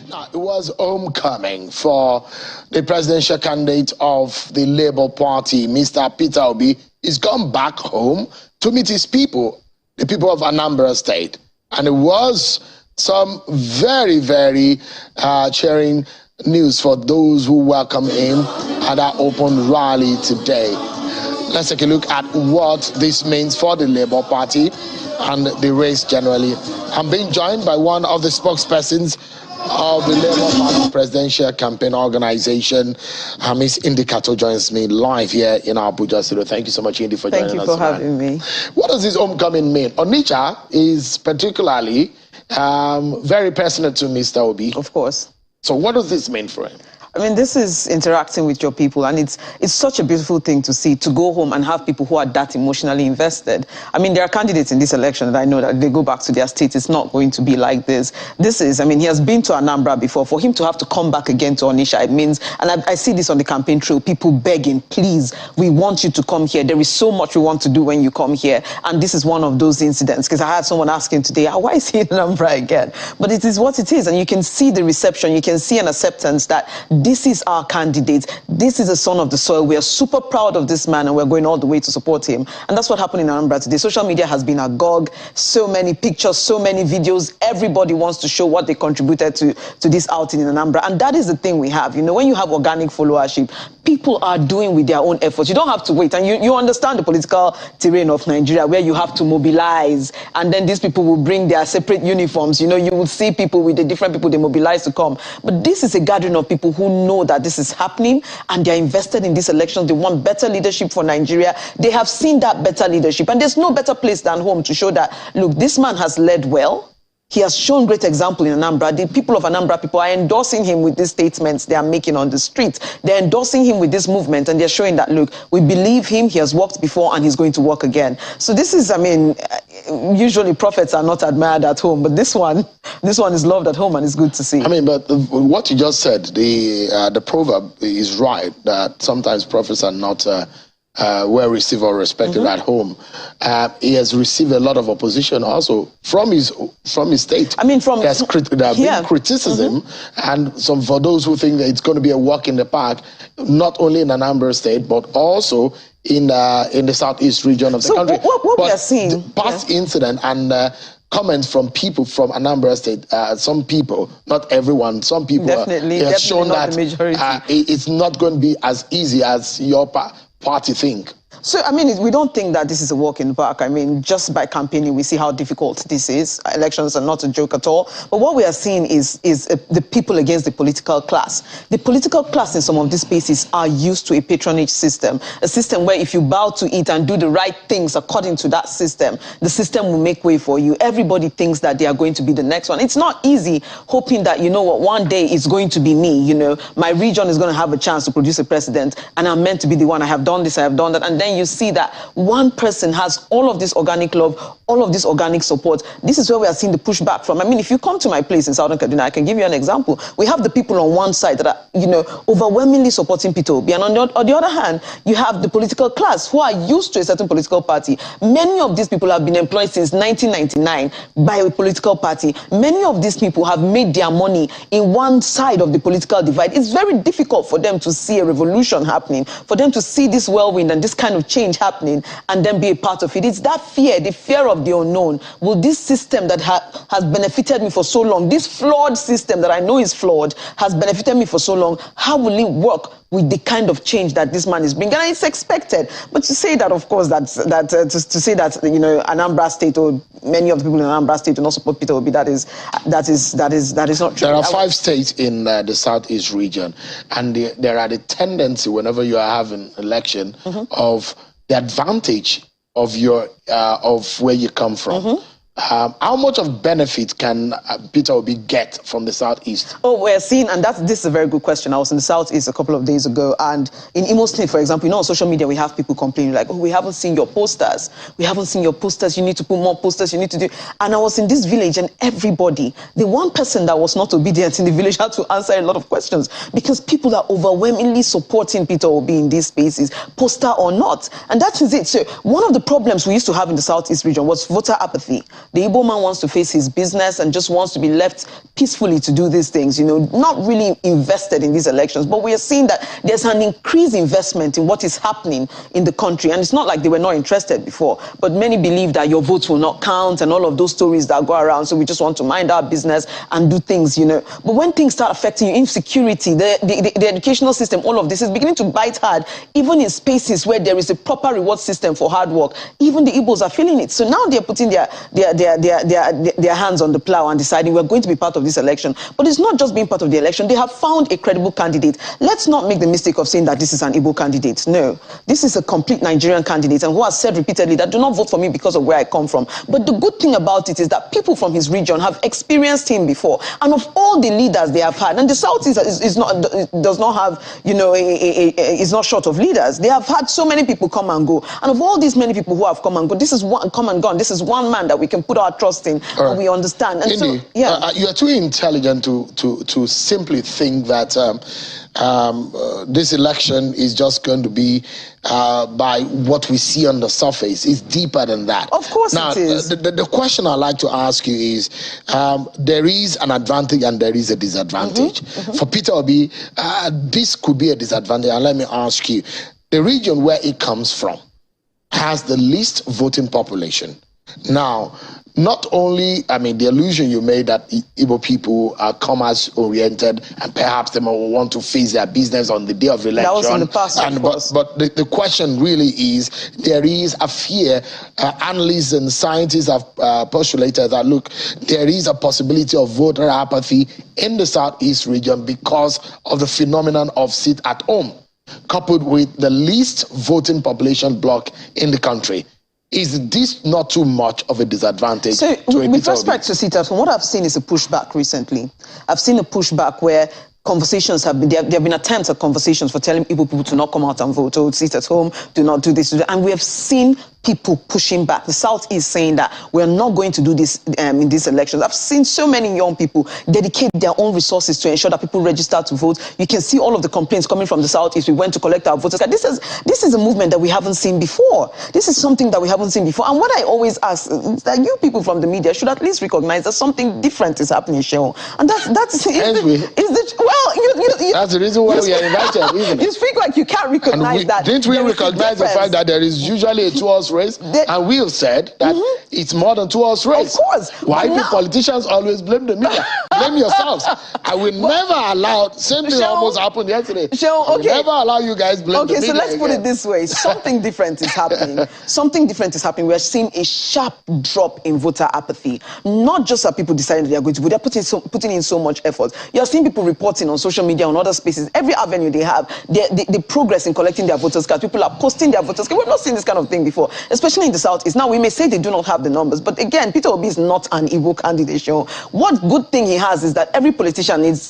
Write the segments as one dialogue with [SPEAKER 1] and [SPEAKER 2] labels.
[SPEAKER 1] Now, it was homecoming for the presidential candidate of the Labour Party, Mr. Peter Obi. He's gone back home to meet his people, the people of Anambra State. And it was some very, very cheering news for those who welcome him at our open rally today. Let's take a look at what this means for the Labour Party and the race generally. I'm being joined by one of the spokespersons of the Labour Party Presidential Campaign Organization. Ms. Indi Kato joins me live here in our Abuja studio. Thank you so much, Indi, for joining us.
[SPEAKER 2] Thank you for having me.
[SPEAKER 1] What does this homecoming mean? Onitsha is particularly very personal to Mr. Obi.
[SPEAKER 2] Of course.
[SPEAKER 1] So what does this mean for him?
[SPEAKER 2] I mean, this is interacting with your people, and it's such a beautiful thing to see, to go home and have people who are that emotionally invested. I mean, there are candidates in this election that I know that they go back to their state, it's not going to be like this. This is, I mean, he has been to Anambra before. For him to have to come back again to Onitsha, it means, and I see this on the campaign trail, people begging, please, we want you to come here. There is so much we want to do when you come here. And this is one of those incidents, because I had someone asking today, why is he in Anambra again? But it is what it is, and you can see the reception, you can see an acceptance that this is our candidate. This is a son of the soil. We are super proud of this man, and we're going all the way to support him. And that's what happened in Anambra today. Social media has been agog. So many pictures, so many videos. Everybody wants to show what they contributed to this outing in Anambra. And that is the thing we have. You know, when you have organic followership, people are doing with their own efforts. You don't have to wait. And you understand the political terrain of Nigeria, where you have to mobilize. And then these people will bring their separate uniforms. You know, you will see people with the different people they mobilize to come. But this is a gathering of people who know that this is happening, and they're invested in this election. They want better leadership for Nigeria. They have seen that better leadership, and there's no better place than home to show that, look, this man has led well. He has shown great example in Anambra. The people of Anambra people are endorsing him with these statements they are making on the streets. They're endorsing him with this movement, and they're showing that, look, we believe him, he has worked before, and he's going to work again. So this is, I mean, usually prophets are not admired at home, but this one is loved at home, and it's good to see.
[SPEAKER 1] I mean, but what you just said, the proverb is right, that sometimes prophets are not well received or respected at home. He has received a lot of opposition also from his state. I mean, there's been criticism, and some for those who think that it's going to be a walk in the park, not only in Anambra State but also in the southeast region of the country.
[SPEAKER 2] What we are seeing,
[SPEAKER 1] the past incident and comments from people from Anambra State, some people, not everyone, some people have shown that it's not going to be as easy as your party think.
[SPEAKER 2] So, I mean, we don't think that this is a walk in the park. I mean, just by campaigning, we see how difficult this is. Elections are not a joke at all. But what we are seeing is the people against the political class. The political class in some of these spaces are used to a patronage system, a system where if you bow to it and do the right things according to that system, the system will make way for you. Everybody thinks that they are going to be the next one. It's not easy hoping that, you know what, one day it's going to be me, you know, my region is going to have a chance to produce a president, and I'm meant to be the one. I have done this, I have done that, and then you see that one person has all of this organic love, all of this organic support. This is where we are seeing the pushback from. I mean, if you come to my place in Southern Kaduna, I can give you an example. We have the people on one side that are, you know, overwhelmingly supporting Peter Obi, and on the other hand, you have the political class who are used to a certain political party. Many of these people have been employed since 1999 by a political party. Many of these people have made their money in one side of the political divide. It's very difficult for them to see a revolution happening, for them to see this whirlwind and this kind of change happening and then be a part of it. It's that fear, the fear of the unknown. Will this system that has benefited me for so long, this flawed system that I know is flawed, has benefited me for so long, how will it work with the kind of change that this man is bringing? And it's expected. But to say that, of course, to say that, you know, Anambra State or many of the people in Anambra State do not support Peter Obi, that is not true.
[SPEAKER 1] There are 5 states in the southeast region, and there are the tendency whenever you are having election of the advantage of your of where you come from. How much of benefit can Peter Obi get from the southeast?
[SPEAKER 2] Oh, we're seeing, and this is a very good question. I was in the southeast a couple of days ago, and in Imo State, for example, you know, on social media, we have people complaining like, oh, we haven't seen your posters. We haven't seen your posters. You need to put more posters. You need to do. And I was in this village, and everybody, the one person that was not obedient in the village had to answer a lot of questions, because people are overwhelmingly supporting Peter Obi in these spaces, poster or not. And that is it. So one of the problems we used to have in the southeast region was voter apathy. The Igbo man wants to face his business and just wants to be left peacefully to do these things, you know, not really invested in these elections. But we are seeing that there's an increased investment in what is happening in the country. And it's not like they were not interested before, but many believe that your votes will not count and all of those stories that go around. So we just want to mind our business and do things, you know. But when things start affecting you, insecurity, the educational system, all of this is beginning to bite hard, even in spaces where there is a proper reward system for hard work. Even the Igbos are feeling it. So now they're putting their hands on the plow and deciding we're going to be part of this election. But it's not just being part of the election. They have found a credible candidate. Let's not make the mistake of saying that this is an Igbo candidate. No, this is a complete Nigerian candidate, and who has said repeatedly that do not vote for me because of where I come from. But the good thing about it is that people from his region have experienced him before, and of all the leaders they have had, and the South does not have, you know, is not short of leaders. They have had so many people come and go, and of all these many people who have come and go, this is one come and gone. This is one man that we can put our trust in, and we understand. And
[SPEAKER 1] Indy,
[SPEAKER 2] so, yeah,
[SPEAKER 1] you are too intelligent to simply think that this election is just going to be by what we see on the surface. It's deeper than that.
[SPEAKER 2] Of course
[SPEAKER 1] now,
[SPEAKER 2] it is.
[SPEAKER 1] The question I'd like to ask you is, there is an advantage and there is a disadvantage. For Peter Obi, this could be a disadvantage. And let me ask you, the region where it comes from has the least voting population. Now, not only, I mean, the illusion you made that Igbo people are commerce-oriented and perhaps they will want to face their business on the day of election.
[SPEAKER 2] That was in the past, of course.
[SPEAKER 1] But the question really is, there is a fear. Analysts and scientists have postulated that, look, there is a possibility of voter apathy in the Southeast region because of the phenomenon of sit at home, coupled with the least voting population bloc in the country. Is this not too much of a disadvantage?
[SPEAKER 2] So, with respect to sit at home, what I've seen is a pushback recently. I've seen a pushback where conversations have been, there have been attempts at conversations for telling people to not come out and vote, or sit at home, do not do this, and we have seen people pushing back. The South is saying that we're not going to do this in these elections. I've seen so many young people dedicate their own resources to ensure that people register to vote. You can see all of the complaints coming from the Southeast. We went to collect our voters. This is a movement that we haven't seen before. This is something that we haven't seen before. And what I always ask is that you people from the media should at least recognize that something different is happening, Sheol. And that's the
[SPEAKER 1] reason why we are invited, isn't it?
[SPEAKER 2] You speak like you can't recognize that.
[SPEAKER 1] Didn't we recognize the fact that there is usually a 2-horse race? And we have said that it's more than 2-horse race.
[SPEAKER 2] Of course.
[SPEAKER 1] Why do politicians always blame the media? Blame yourselves. I will never allow, same thing almost happened yesterday. I will never allow you guys blame the media.
[SPEAKER 2] Okay, so let's put it this way. Something different is happening. Something different is happening. We're seeing a sharp drop in voter apathy. Not just that people decided they are going to vote, they're putting in so much effort. You're seeing people reporting on social media, on other spaces, every avenue they have, the progress in collecting their voters cards. People are posting their voters cards. We've not seen this kind of thing before, especially in the Southeast. Now, we may say they do not have the numbers, but again, Peter Obi is not an Igbo candidate. What good thing he has is that every politician needs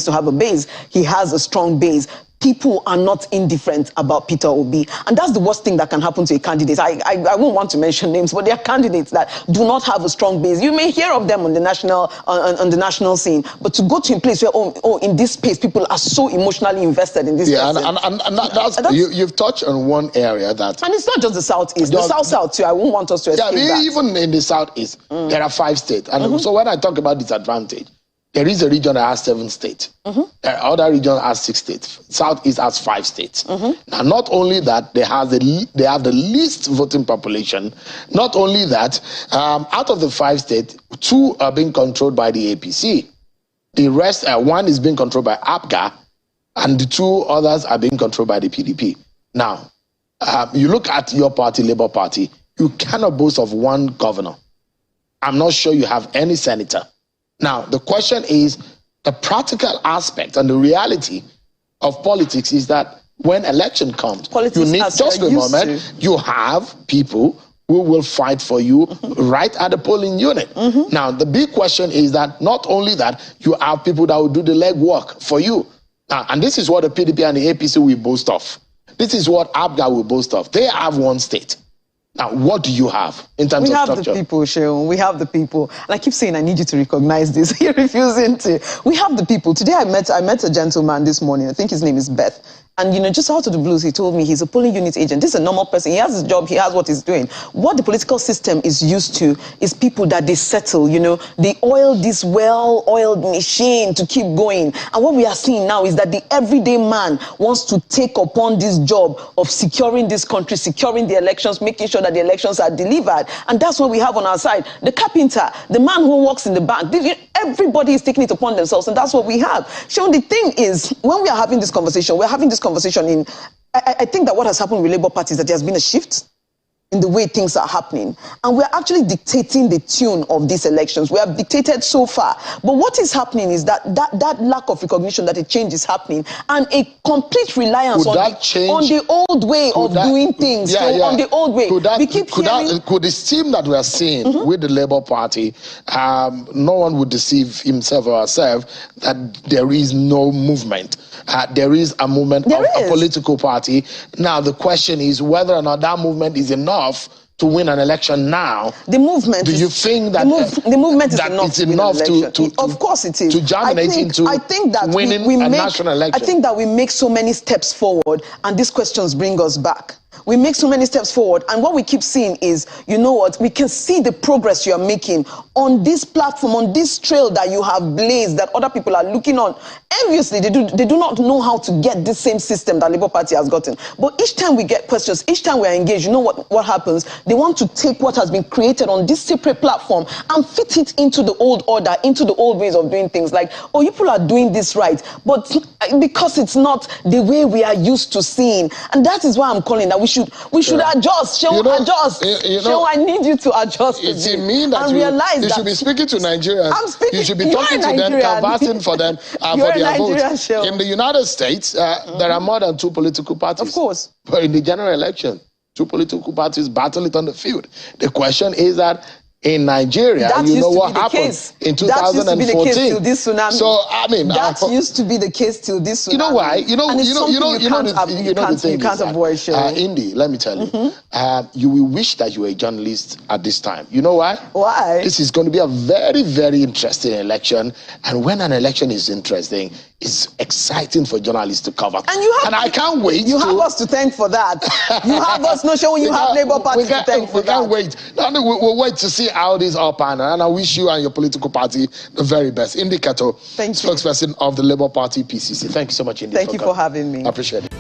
[SPEAKER 2] to have a base. He has a strong base. People are not indifferent about Peter Obi, and that's the worst thing that can happen to a candidate. I won't want to mention names, but there are candidates that do not have a strong base. You may hear of them on the national scene, but to go to a place where in this space people are so emotionally invested in this.
[SPEAKER 1] Yeah, and you've touched on one area that,
[SPEAKER 2] and it's not just the Southeast, the South too. I won't want us to escape that.
[SPEAKER 1] Even in the Southeast, there are 5 states, and so when I talk about disadvantage, there is a region that has 7 states. Other region has 6 states. Southeast has 5 states. Now, not only that, they have the least voting population. Not only that, out of the 5 states, 2 are being controlled by the APC. The rest, 1 is being controlled by APGA, and the 2 others are being controlled by the PDP. Now, you look at your party, Labour Party, you cannot boast of 1 governor. I'm not sure you have any senator. Now, the question is, the practical aspect and the reality of politics is that when election comes, you need, just a moment, you have people who will fight for you right at the polling unit. Now, the big question is that not only that, you have people that will do the legwork for you. Now, and this is what the PDP and the APC will boast of. This is what APGA will boast of. They have 1 state. Now, what do you have in terms of structure?
[SPEAKER 2] We have the people, Sheon. We have the people. And I keep saying I need you to recognize this. You're refusing to. We have the people. Today I met a gentleman this morning. I think his name is Beth. And, you know, just out of the blues, he told me he's a polling unit agent. This is a normal person. He has his job. He has what he's doing. What the political system is used to is people that they settle, you know. They oil this well-oiled machine to keep going. And what we are seeing now is that the everyday man wants to take upon this job of securing this country, securing the elections, making sure that the elections are delivered. And that's what we have on our side. The carpenter, the man who works in the bank, everybody is taking it upon themselves. And that's what we have. So the thing is, when we are having this conversation, we're having this conversation in, I think that what has happened with Labour Party is that there has been a shift in the way things are happening. And we're actually dictating the tune of these elections. We have dictated so far. But what is happening is that lack of recognition that a change is happening and a complete reliance on the old way of doing things. On the old way. Could
[SPEAKER 1] the scheme that we are seeing with the Labour Party, no one would deceive himself or herself that there is no movement. There is a movement of a political party. Now, the question is whether or not that movement is enough to win an election now.
[SPEAKER 2] The movement.
[SPEAKER 1] Do you think that
[SPEAKER 2] the movement is
[SPEAKER 1] that
[SPEAKER 2] enough,
[SPEAKER 1] it's enough to
[SPEAKER 2] of course it is.
[SPEAKER 1] To germinate into winning a national election?
[SPEAKER 2] I think that we make so many steps forward, and these questions bring us back. We make so many steps forward, and what we keep seeing is, you know what, we can see the progress you are making on this platform, on this trail that you have blazed, that other people are looking on. Enviously, they do not know how to get this same system that Labour Party has gotten. But each time we get questions, each time we are engaged, you know what happens? They want to take what has been created on this separate platform and fit it into the old order, into the old ways of doing things. Like, oh, you people are doing this right, but because it's not the way we are used to seeing. And that is why I'm calling that we should adjust. Adjust. I need you to adjust.
[SPEAKER 1] It means that you should be speaking to Nigerians. You should be talking to them, canvassing for them for their votes. In the United States, there are more than 2 political parties.
[SPEAKER 2] Of course.
[SPEAKER 1] But in the general election, 2 political parties battle it on the field. The question is that in Nigeria, you know what happened in 2014.
[SPEAKER 2] That used to be the case till this tsunami.
[SPEAKER 1] So I mean,
[SPEAKER 2] that used to be the case till this tsunami.
[SPEAKER 1] You know why? You know the thing.
[SPEAKER 2] You can't avoid.
[SPEAKER 1] Indy, let me tell you, you will wish that you were a journalist at this time. You know why?
[SPEAKER 2] Why?
[SPEAKER 1] This is going to be a very, very interesting election, and when an election is interesting, it's exciting for journalists to cover. And I can't wait.
[SPEAKER 2] You have us to thank for that. You have us not showing you have Labour Party to thank for that.
[SPEAKER 1] We can't wait. We'll wait to see how this all pan out, and I wish you and your political party the very best. Indy Keto, spokesperson of the Labour Party PCC. Thank you so much, Indy.
[SPEAKER 2] Thank you for having me.
[SPEAKER 1] I appreciate it.